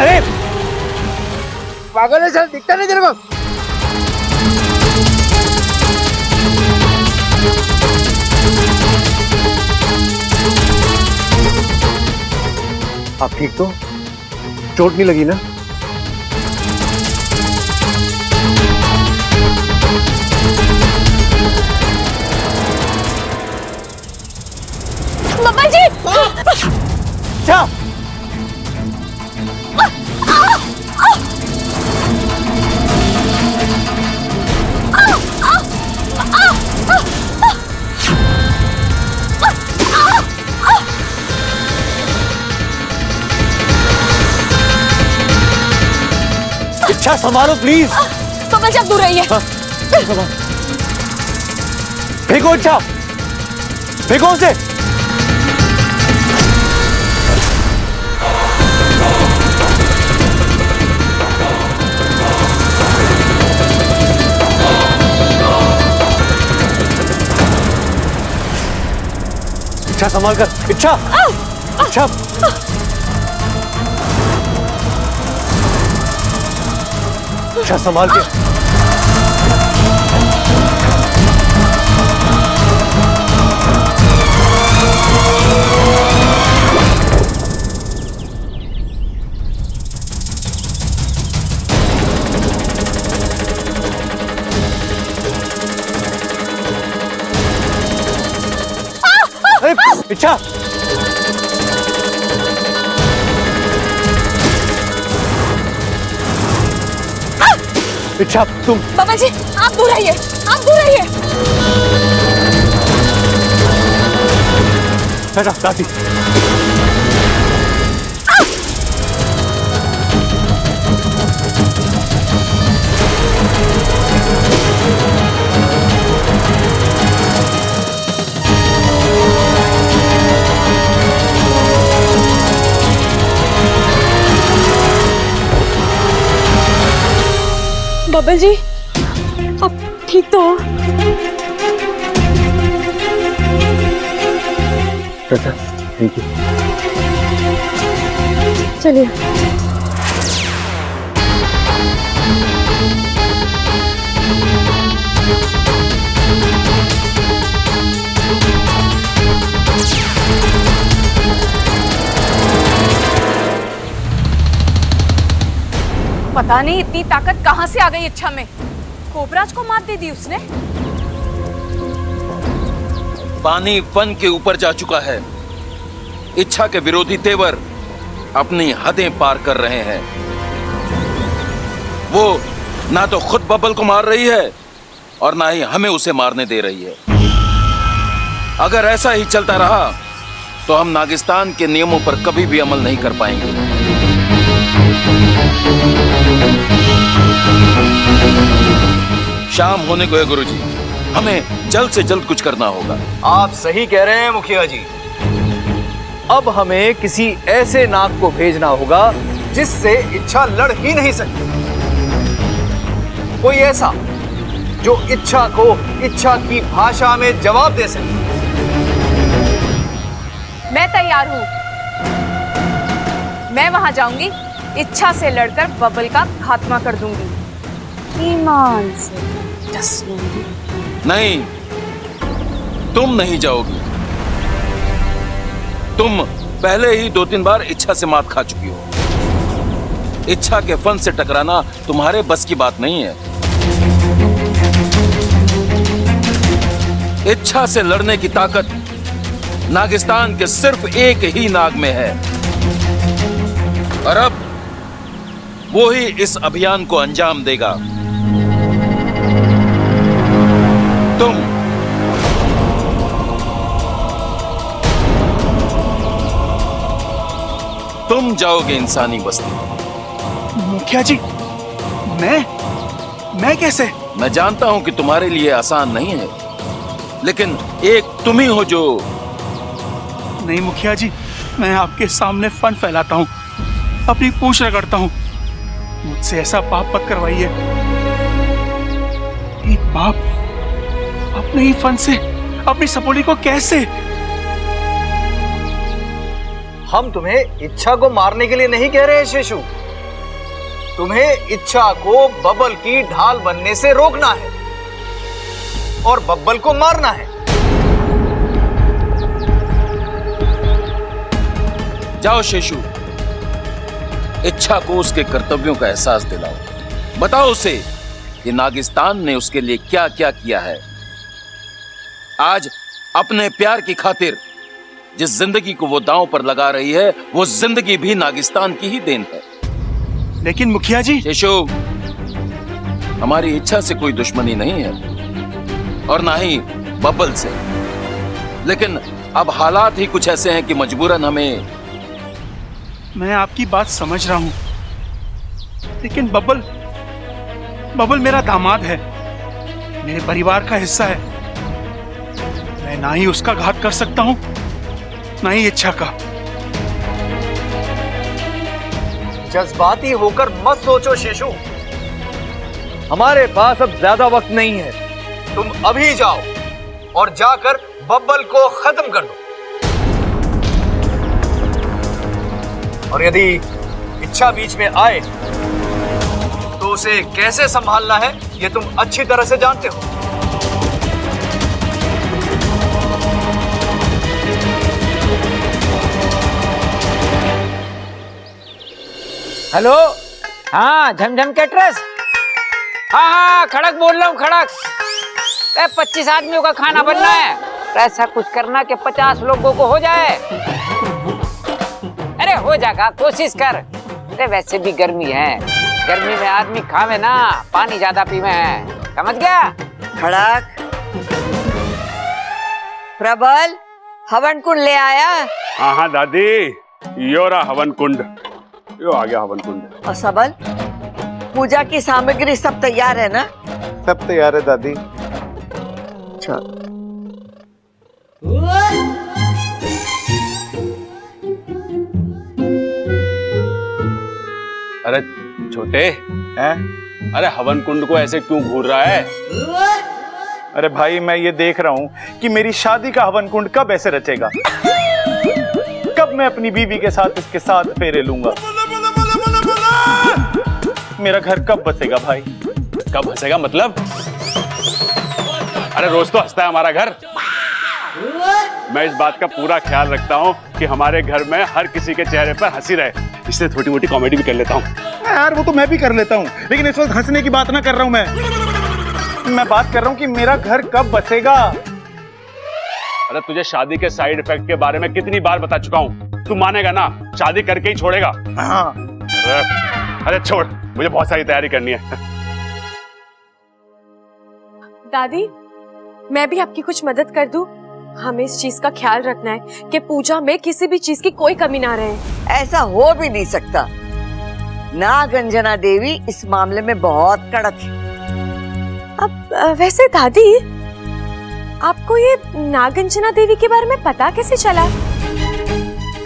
अरे पागल है सर, दिखता नहीं तेरे को? आप ठीक तो? चोट नहीं लगी ना? बाबा जी! क्या? इच्छा संभालो प्लीज। बाबा जी आप दूर रहिए। फेंको इच्छा, फेंको उसे। इच्छा संभाल कर, इच्छा, इच्छा। इच्छा संभाल के। इच्छा, इच्छा तुम। बाबा जी आप दूर रहिए, आप दूर रहिए। बेटा दादी। बबल जी अब ठीक तो हो? बेटा थैंक यू। चलिए। पता नहीं इतनी ताकत कहां से आ गई इच्छा में। कोबराज को मात दे दी उसने। पानी फन के ऊपर जा चुका है। इच्छा के विरोधी तेवर अपनी हदें पार कर रहे हैं। वो ना तो खुद बबल को मार रही है और ना ही हमें उसे मारने दे रही है। अगर ऐसा ही चलता रहा तो हम नागिस्तान के नियमों पर कभी भी अमल नहीं कर पाएंगे। शाम होने को है गुरुजी, हमें जल्द से जल्द कुछ करना होगा। आप सही कह रहे हैं मुखिया जी। अब हमें किसी ऐसे नाग को भेजना होगा जिससे इच्छा लड़ ही नहीं सकती। कोई ऐसा जो इच्छा को इच्छा की भाषा में जवाब दे सके। मैं तैयार हूं। मैं वहां जाऊंगी, इच्छा से लड़कर बबल का खात्मा कर दूंगी। ईमान से डस लूंगी। नहीं, तुम नहीं जाओगी। तुम पहले ही 2-3 बार इच्छा से मात खा चुकी हो। इच्छा के फन से टकराना तुम्हारे बस की बात नहीं है। इच्छा से लड़ने की ताकत नागिस्तान के सिर्फ एक ही नाग में है और अब वो ही इस अभियान को अंजाम देगा। तुम जाओगे इंसानी बस्ती। मुखिया जी मैं कैसे? मैं जानता हूं कि तुम्हारे लिए आसान नहीं है, लेकिन एक तुम ही हो जो। नहीं मुखिया जी, मैं आपके सामने फन फैलाता हूँ, अपनी पूंछ रगड़ता हूँ। मुझसे ऐसा पाप मत करवाइए। एक बाप अपने ही फन से अपनी सपोली को कैसे? हम तुम्हें इच्छा को मारने के लिए नहीं कह रहे हैं शेषु। तुम्हें इच्छा को बबल की ढाल बनने से रोकना है और बब्बल को मारना है। जाओ शेषु, इच्छा को उसके कर्तव्यों का एहसास दिलाओ। बताओ उसे कि नागिस्तान ने उसके लिए क्या क्या किया है। आज अपने प्यार की खातिर जिस जिंदगी को वो दांव पर लगा रही है, वो जिंदगी भी नागिस्तान की ही देन है। लेकिन मुखिया जी। शेषु, हमारी इच्छा से कोई दुश्मनी नहीं है और ना ही बब्बल से, लेकिन अब हालात ही कुछ ऐसे हैं कि मजबूरन हमें। मैं आपकी बात समझ रहा हूं, लेकिन बब्बल मेरा दामाद है, मेरे परिवार का हिस्सा है। मैं ना ही उसका घात कर सकता हूं, ना ही इच्छा का। जज्बाती होकर मत सोचो शेषु, हमारे पास अब ज्यादा वक्त नहीं है। तुम अभी जाओ और जाकर बब्बल को खत्म कर दो। और यदि इच्छा बीच में आए तो उसे कैसे संभालना है, यह तुम अच्छी तरह से जानते हो। हेलो, हाँ झमझम कैटरस। हाँ खड़क बोल रहा हूँ, खड़क। 25 आदमियों का खाना बनना है, ऐसा कुछ करना कि 50 लोगों को हो जाए। अरे हो जाएगा, कोशिश कर। अरे वैसे भी गर्मी है, गर्मी में आदमी खावे ना, पानी ज्यादा पीवे है, समझ गया? खड़क, प्रबल हवन कुंड ले आया? हाँ हाँ दादी, यो रहा हवन कुंड, यो आ गया हवन कुंड। और सबल, पूजा की सामग्री सब तैयार है ना? सब तैयार है दादी। चल। अरे छोटे हैं? अरे हवन कुंड को ऐसे क्यों घूर रहा है? अरे भाई, मैं ये देख रहा हूँ कि मेरी शादी का हवन कुंड कब ऐसे रचेगा, कब मैं अपनी बीवी के साथ इसके साथ फेरे लूंगा, मेरा घर कब बसेगा भाई? कब हंसेगा मतलब? अरे रोज तो हंसता है हमारा घर। मैं इस बात का पूरा ख्याल रखता हूँ कि हमारे घर में हर किसी के चेहरे पर हंसी रहे, इसलिए छोटी मोटी कॉमेडी भी कर लेता हूँ। यार वो तो मैं भी कर लेता हूँ, लेकिन इस वक्त हंसने की बात ना कर रहा हूँ। मैं बात कर रहा हूँ कि मेरा घर कब बसेगा। अरे तुझे शादी के साइड इफेक्ट के बारे में कितनी बार बता चुका हूँ, तू मानेगा ना? शादी करके ही छोड़ेगा। हाँ। अरे छोड़, मुझे बहुत सारी तैयारी करनी है। दादी, मैं भी आपकी कुछ मदद कर दूं? हमें इस चीज का ख्याल रखना है कि पूजा में किसी भी चीज की कोई कमी ना रहे। ऐसा हो भी नहीं सकता। नागंजना देवी इस मामले में बहुत कड़क है। अब वैसे दादी, आपको ये नागंजना देवी के बारे में पता कैसे चला?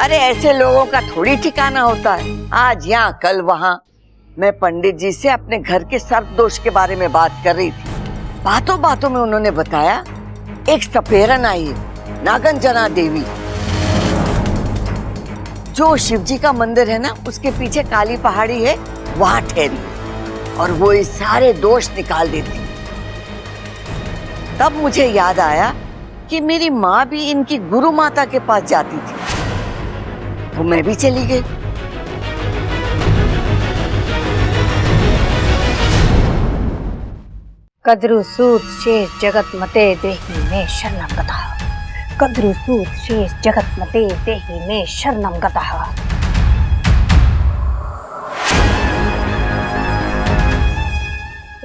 अरे ऐसे लोगों का थोड़ी ठिकाना होता है, आज यहाँ कल वहाँ। मैं पंडित जी से अपने घर के सर्प दोष के बारे में बात कर रही थी। बातों बातों में उन्होंने बताया एक सपेरन आई है, नागंजना देवी, जो शिव जी का मंदिर है ना, उसके पीछे काली पहाड़ी है, वहां ठहरी, और वो इस सारे दोष निकाल देती। तब मुझे याद आया कि मेरी माँ भी इनकी गुरु माता के पास जाती थी, तो मैं भी चली गई। कद्रु सूत शेष जगत मते देहि में शरणम गतः। कद्रु सूत शेष जगत मते देहि में शरणम गतः।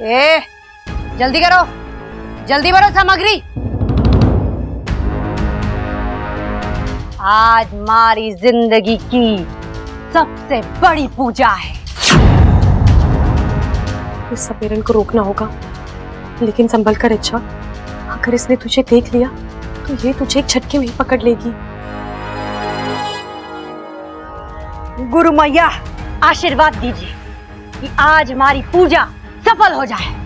ए, जल्दी करो, जल्दी भरो सामग्री। आज हमारी जिंदगी की सबसे बड़ी पूजा है। इस सपेरन को रोकना होगा, लेकिन संभल कर। अच्छा, अगर इसने तुझे देख लिया तो ये तुझे एक झटके में ही पकड़ लेगी। गुरु मैया आशीर्वाद दीजिए कि आज हमारी पूजा सफल हो जाए।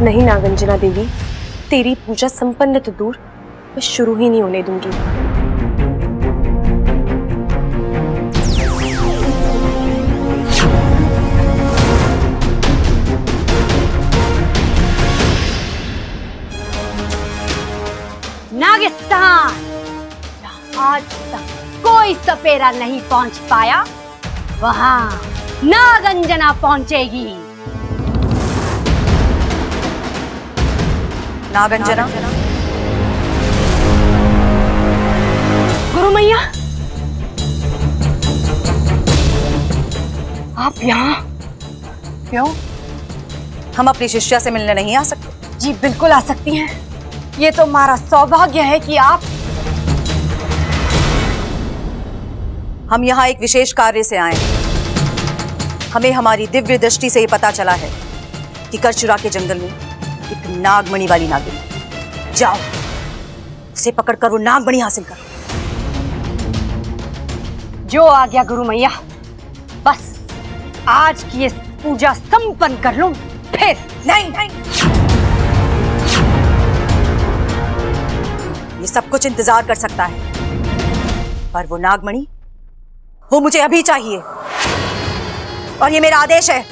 नहीं नागंजना देवी, तेरी पूजा संपन्न तो दूर, मैं शुरू ही नहीं होने दूंगी। नागिस्तान, जहाँ आज तक कोई सपेरा नहीं पहुंच पाया, वहां नागंजना पहुंचेगी। नागंजना, गुरु मैया, आप यहाँ क्यों? हम अपनी शिष्या से मिलने नहीं आ सकते? जी बिल्कुल आ सकती हैं। ये तो हमारा सौभाग्य है कि आप। हम यहाँ एक विशेष कार्य से आए हैं। हमें हमारी दिव्य दृष्टि से ये पता चला है कि करचुरा के जंगल में एक नागमणि वाली नागिन। जाओ, उसे पकड़कर वो नागमणि हासिल करो। जो आ गया गुरु मैया, बस आज की ये पूजा संपन्न कर लूं, फिर नहीं, ये सब कुछ इंतजार कर सकता है, पर वो नागमणि, वो मुझे अभी चाहिए, और ये मेरा आदेश है।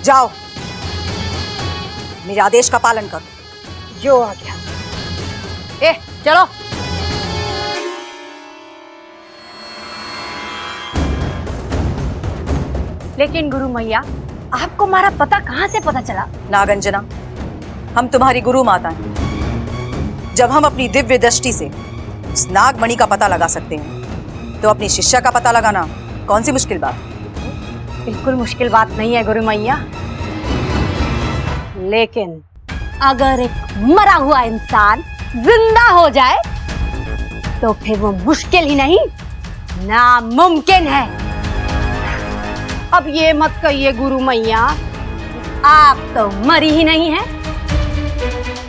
जाओ, मेरे आदेश का पालन करो। जो आ गया। चलो। लेकिन गुरु मैया, आपको हमारा पता कहाँ से पता चला? नागंजना, हम तुम्हारी गुरु माता हैं। जब हम अपनी दिव्य दृष्टि से उस नागमणि का पता लगा सकते हैं, तो अपनी शिष्या का पता लगाना कौन सी मुश्किल बात? बिल्कुल मुश्किल बात नहीं है गुरु मैया, लेकिन अगर एक मरा हुआ इंसान जिंदा हो जाए तो फिर वो मुश्किल ही नहीं, नामुमकिन है। अब ये मत कहिए गुरु मैया, आप तो मरी ही नहीं है,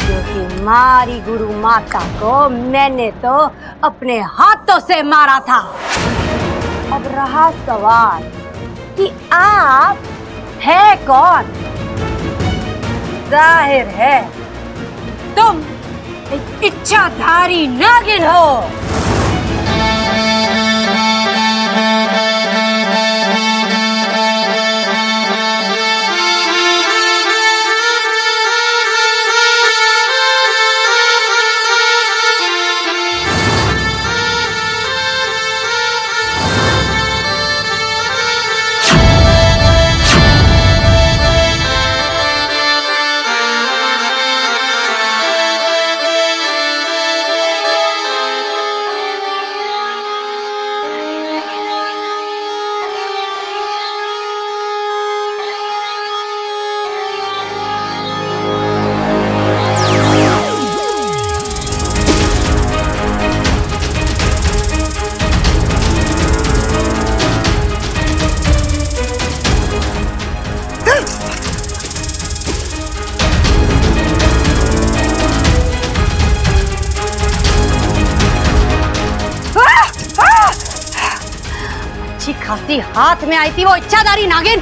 क्योंकि हमारी गुरु माता को मैंने तो अपने हाथों से मारा था। अब रहा सवाल कि आप है कौन? जाहिर है तुम एक इच्छाधारी नागिन हो। खासी हाथ में आई थी वो इच्छाधारी नागिन।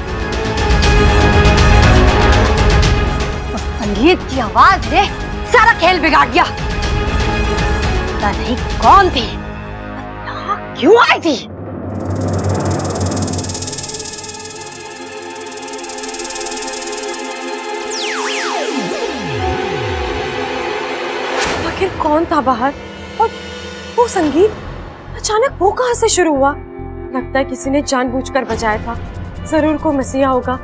उस संगीत की आवाज ने सारा खेल बिगाड़ दिया। पता नहीं कौन थी, यहाँ क्यों आई थी? आखिर कौन था बाहर, और वो संगीत अचानक वो कहां से शुरू हुआ? लगता है किसी ने जानबूझकर बजाया था। जरूर को मसीहा होगा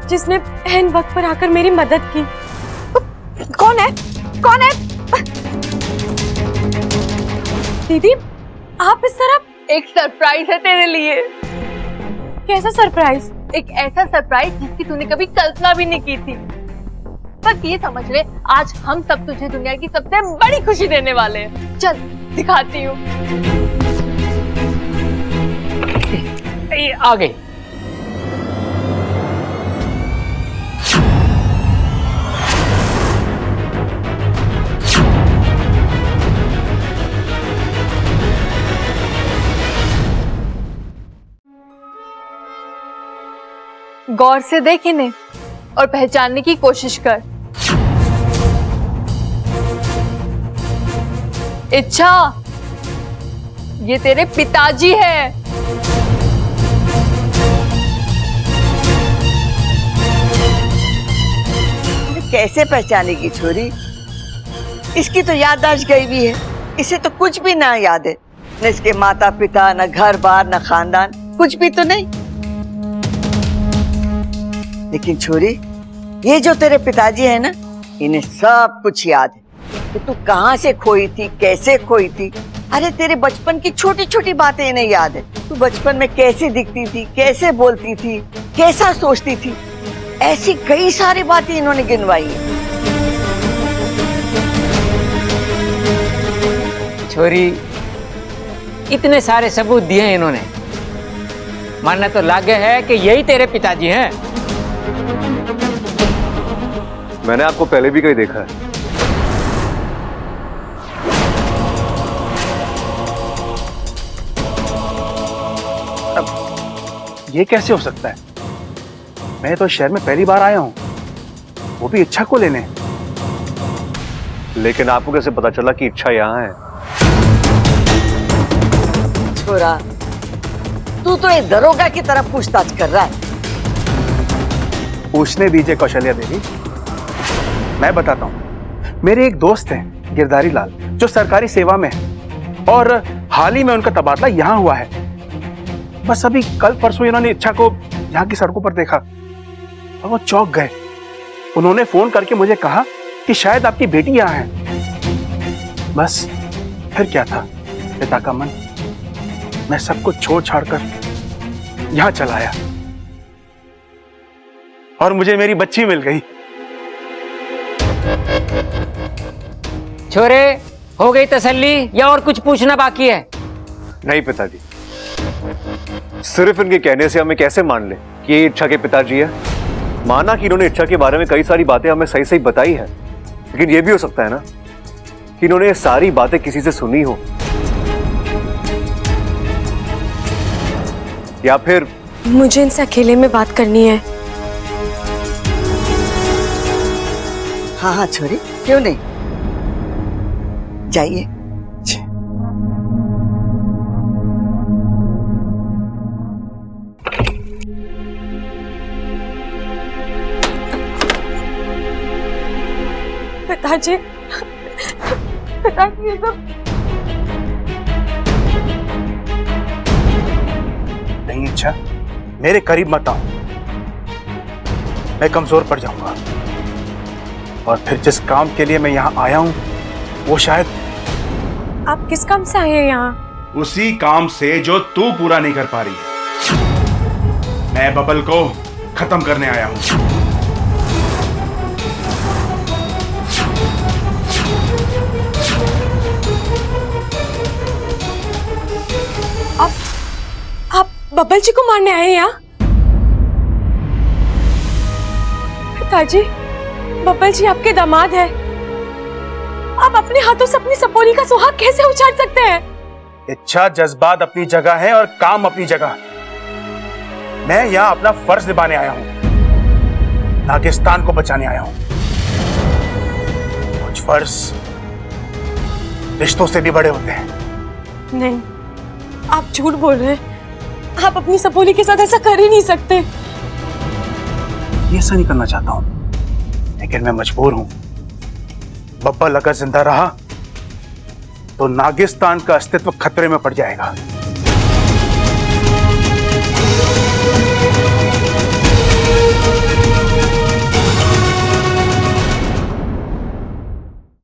जिसने एन वक्त पर आकर मेरी मदद की। कौन है? कौन है? दीदी, आप इस तरह। एक सरप्राइज है तेरे लिए। कैसा सरप्राइज? एक ऐसा सरप्राइज जिसकी तूने कभी कल्पना भी नहीं की थी। बस ये समझ ले, आज हम सब तुझे दुनिया की सबसे बड़ी खुशी देने वाले हैं। चल दिखाती हूँ। आ गई। गौर से देख इन्हें और पहचानने की कोशिश कर। इच्छा, ये तेरे पिताजी है। कैसे पहचानेगी छोरी? इसकी तो याददाश्त गई भी है। इसे तो कुछ भी ना याद है, न इसके माता पिता, न घर बार, न खानदान, कुछ भी तो नहीं। लेकिन छोरी, ये जो तेरे पिताजी है ना, इन्हें सब कुछ याद है कि तू कहाँ से खोई थी, कैसे खोई थी। अरे तेरे बचपन की छोटी छोटी बातें इन्हें याद है। तू बचपन में कैसे दिखती थी, कैसे बोलती थी, कैसा सोचती थी, ऐसी कई सारी बातें इन्होंने गिनवाई है। छोरी, इतने सारे सबूत दिए हैं इन्होंने, मानना तो लागे है कि यही तेरे पिताजी हैं। मैंने आपको पहले भी कहीं देखा है। ये कैसे हो सकता है? मैं तो शहर में पहली बार आया हूं, वो भी इच्छा को लेने। लेकिन आपको कैसे पता चला कि इच्छा यहाँ है? छोरा, तू तो एक दरोगा की तरफ पूछताछ कर रहा है। पूछने दीजिए कौशल्या देवी, मैं बताता हूँ। मेरे एक दोस्त हैं गिरधारी लाल, जो सरकारी सेवा में है, और हाल ही में उनका तबादला यहाँ हुआ है। बस अभी कल परसों इन्होंने इच्छा को यहाँ की सड़कों पर देखा और वो चौंक गए। उन्होंने फोन करके मुझे कहा कि शायद आपकी बेटी यहाँ है। बस फिर क्या था, पिता का मन। मैं सब कुछ छोड़ छाड़ कर यहाँ चला आया और मुझे मेरी बच्ची मिल गई। छोरे, हो गई तसल्ली या और कुछ पूछना बाकी है? नहीं पिताजी, सिर्फ इनके कहने से हमें कैसे मान ले कि ये इच्छा के पिताजी है। माना कि इन्होंने इच्छा के बारे में कई सारी बातें हमें सही सही बताई है, लेकिन ये भी हो सकता है ना कि इन्होंने ये सारी बातें किसी से सुनी हो, या फिर मुझे इनसे अकेले में बात करनी है। हाँ हाँ छोरी, क्यों नहीं, जाइए। पिताजी, पिताजी, ये सब नहीं इच्छा, मेरे करीब मत आओ, मैं कमजोर पड़ जाऊंगा। और फिर जिस काम के लिए मैं यहाँ आया हूँ, वो शायद। आप किस काम से आए हैं यहाँ? उसी काम से जो तू पूरा नहीं कर पा रही है। मैं बबल को खत्म करने आया हूँ। आप बबल जी को मारने आए हैं यहाँ? पिताजी, बबल जी आपके दामाद है। आप अपने हाथों से अपनी सपोरी का सुहाग कैसे उछाल सकते हैं? इच्छा, जज्बात अपनी जगह है और काम अपनी जगह। मैं यहाँ अपना फर्ज निभाने आया हूँ, नागिस्तान को बचाने आया हूँ। कुछ फर्ज रिश्तों से भी बड़े होते हैं। नहीं, आप झूठ बोल रहे हैं। आप अपनी सपोरी के साथ ऐसा कर ही नहीं सकते। ये ऐसा नहीं करना चाहता हूँ, लेकिन मैं मजबूर हूँ। बब्बल अगर जिंदा रहा तो नागिस्तान का अस्तित्व खतरे में पड़ जाएगा।